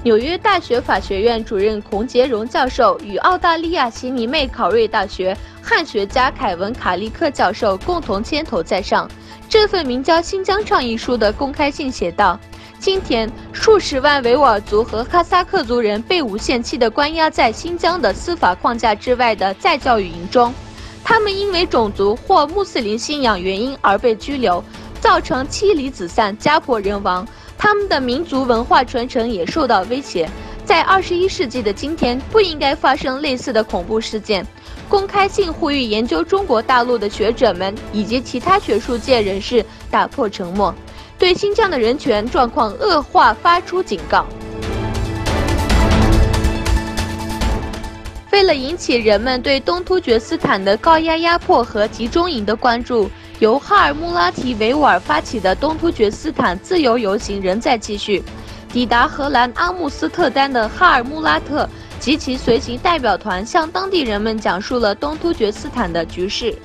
纽约大学法学院主任孔杰荣教授与澳大利亚悉尼妹考瑞大学汉学家凯文·卡利克教授共同牵头在上。这份名叫《新疆倡议书》的公开信写道：今天，数十万维吾尔族和哈萨克族人被无限期地关押在新疆的司法框架之外的再教育营中，他们因为种族或穆斯林信仰原因而被拘留，造成妻离子散、家破人亡。他们的民族文化传承也受到威胁。在21世纪的今天，不应该发生类似的恐怖事件。公开信呼吁研究中国大陆的学者们以及其他学术界人士打破沉默，对新疆的人权状况恶化发出警告。为了引起人们对东突厥斯坦的高压迫和集中营的关注，由哈尔穆拉提维吾尔发起的东突厥斯坦自由游行仍在继续。抵达荷兰阿姆斯特丹的哈尔穆拉特及其随行代表团向当地人们讲述了东突厥斯坦的局势。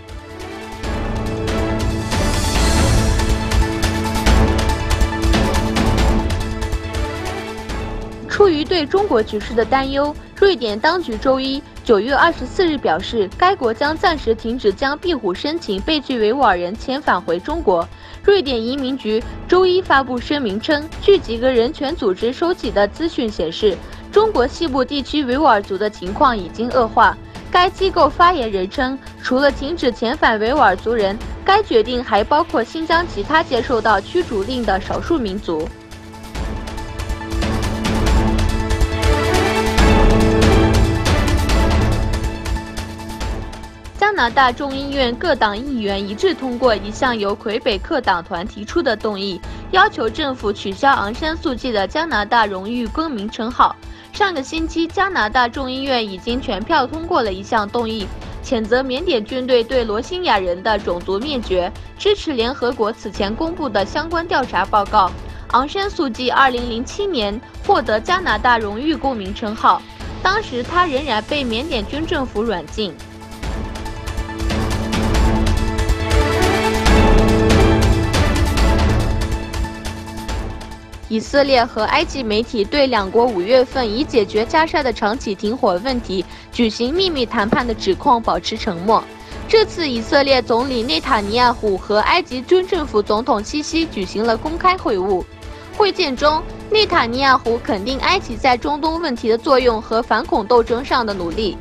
出于对中国局势的担忧，瑞典当局周一9月24日表示，该国将暂时停止将庇护申请被拒维吾尔人遣返回中国。瑞典移民局周一发布声明称，据几个人权组织收集的资讯显示，中国西部地区维吾尔族的情况已经恶化。该机构发言人称，除了停止遣返维吾尔族人，该决定还包括新疆其他接受到驱逐令的少数民族。加拿大众议院各党议员一致通过一项由魁北克党团提出的动议，要求政府取消昂山素季的加拿大荣誉公民称号。上个星期，加拿大众议院已经全票通过了一项动议，谴责缅甸军队对罗兴亚人的种族灭绝，支持联合国此前公布的相关调查报告。昂山素季2007年获得加拿大荣誉公民称号，当时他仍然被缅甸军政府软禁。以色列和埃及媒体对两国5月份以解决加沙的长期停火问题举行秘密谈判的指控保持沉默。这次以色列总理内塔尼亚胡和埃及军政府总统西西举行了公开会晤。会见中，内塔尼亚胡肯定埃及在中东问题的作用和反恐斗争上的努力。